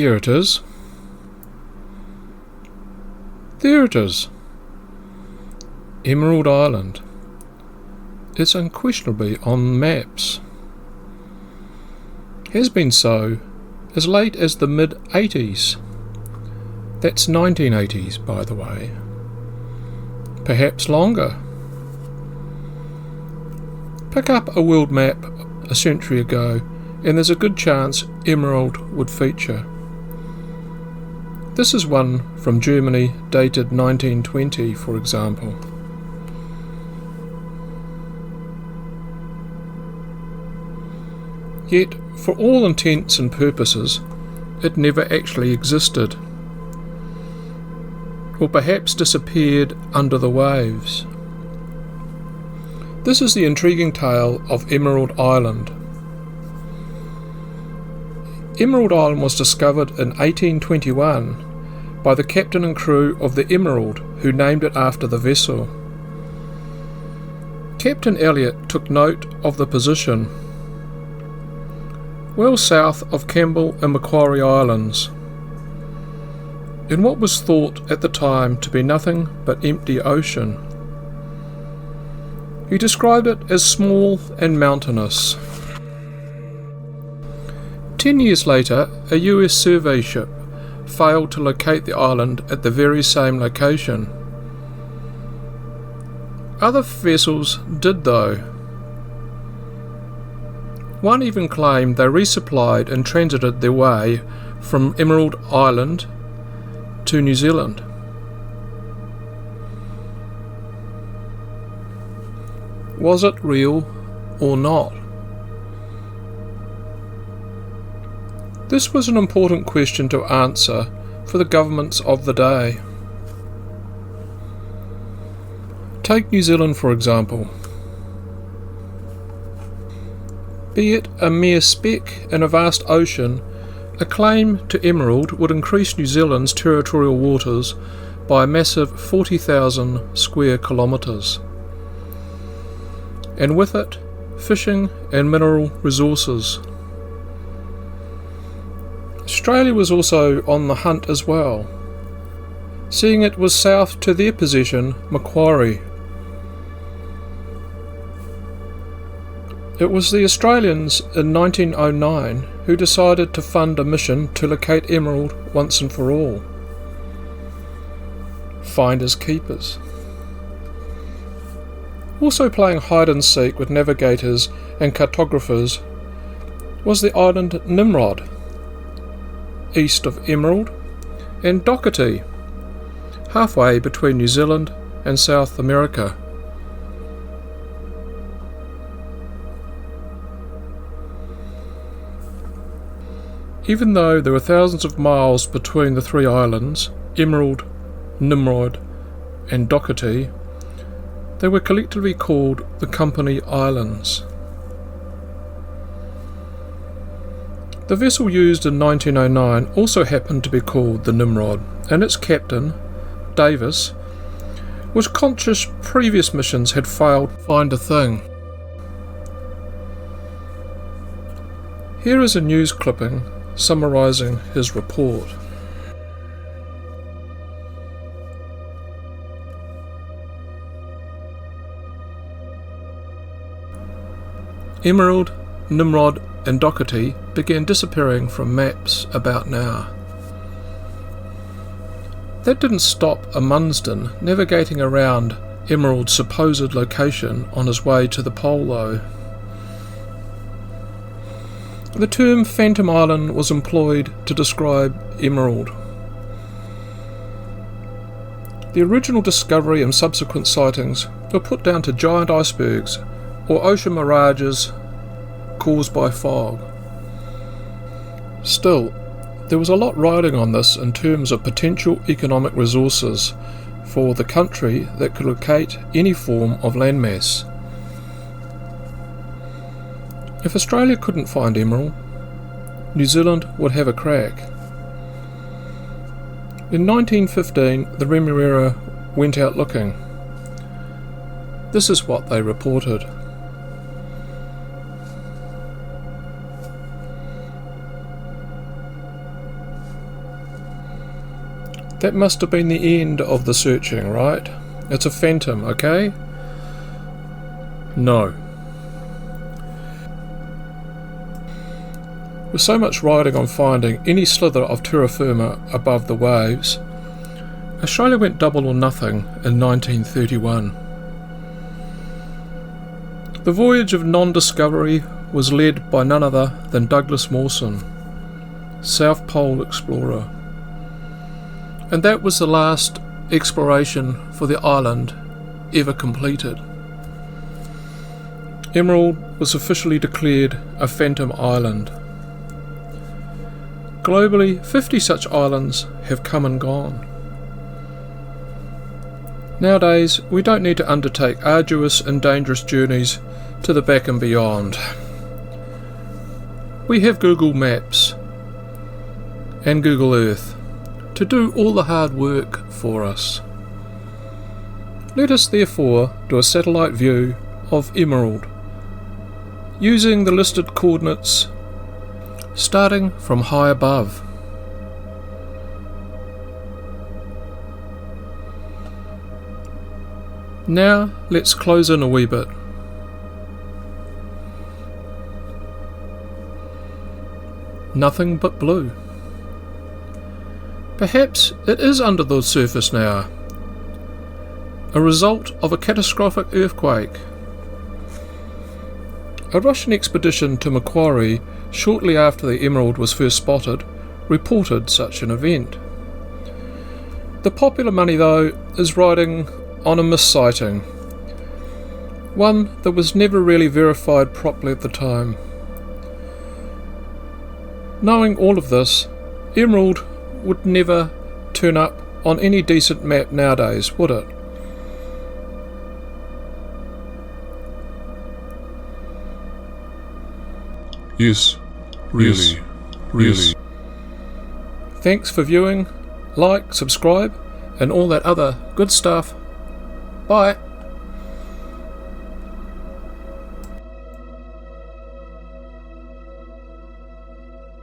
Here it is. There it is. Emerald Island. It's unquestionably on maps. Has been so as late as the mid-80s. That's 1980s, by the way. Perhaps longer. Pick up a world map a century ago and there's a good chance Emerald would feature. This is one from Germany dated 1920, for example. Yet, for all intents and purposes, it never actually existed. Or perhaps disappeared under the waves. This is the intriguing tale of Emerald Island. Emerald Island was discovered in 1821 by the captain and crew of the Emerald, who named it after the vessel. Captain Elliot took note of the position, well south of Campbell and Macquarie Islands, in what was thought at the time to be nothing but empty ocean. He described it as small and mountainous. 10 years later, a US survey ship failed to locate the island at the very same location. Other vessels did though. One even claimed they resupplied and transited their way from Emerald Island to New Zealand. Was it real or not? This was an important question to answer for the governments of the day. Take New Zealand for example. Be it a mere speck in a vast ocean, a claim to emerald would increase New Zealand's territorial waters by a massive 40,000 square kilometres, and with it, fishing and mineral resources. Australia was also on the hunt as well, seeing it was south to their possession, Macquarie. It was the Australians in 1909 who decided to fund a mission to locate emerald once and for all. Finders keepers. Also playing hide and seek with navigators and cartographers was the island Nimrod, east of Emerald, and Doherty, halfway between New Zealand and South America. Even though there were thousands of miles between the three islands, Emerald, Nimrod, and Doherty, they were collectively called the Company Islands. The vessel used in 1909 also happened to be called the Nimrod, and its captain, Davis, was conscious previous missions had failed to find a thing. Here is a news clipping summarising his report. Emerald, Nimrod and Doherty began disappearing from maps about now. That didn't stop a Munsden navigating around Emerald's supposed location on his way to the pole though. The term Phantom Island was employed to describe Emerald. The original discovery and subsequent sightings were put down to giant icebergs or ocean mirages caused by fog. Still, there was a lot riding on this in terms of potential economic resources for the country that could locate any form of landmass. If Australia couldn't find emerald, New Zealand would have a crack. In 1915, the Remuera went out looking. This is what they reported. That must have been the end of the searching, right? It's a phantom, okay? No. With so much riding on finding any slither of terra firma above the waves, Australia went double or nothing in 1931. The voyage of non-discovery was led by none other than Douglas Mawson, South Pole explorer. And that was the last exploration for the island ever completed. Emerald was officially declared a phantom island. Globally, 50 such islands have come and gone. Nowadays, we don't need to undertake arduous and dangerous journeys to the back and beyond. We have Google Maps and Google Earth to do all the hard work for us. Let us therefore do a satellite view of Emerald, using the listed coordinates starting from high above. Now let's close in a wee bit. Nothing but blue. Perhaps it is under the surface now, a result of a catastrophic earthquake. A Russian expedition to Macquarie shortly after the Emerald was first spotted reported such an event. The popular money, though, is riding on a missighting, one that was never really verified properly at the time. Knowing all of this, Emerald would never turn up on any decent map nowadays, would it? Yes, really. Thanks for viewing, like, subscribe, and all that other good stuff. Bye.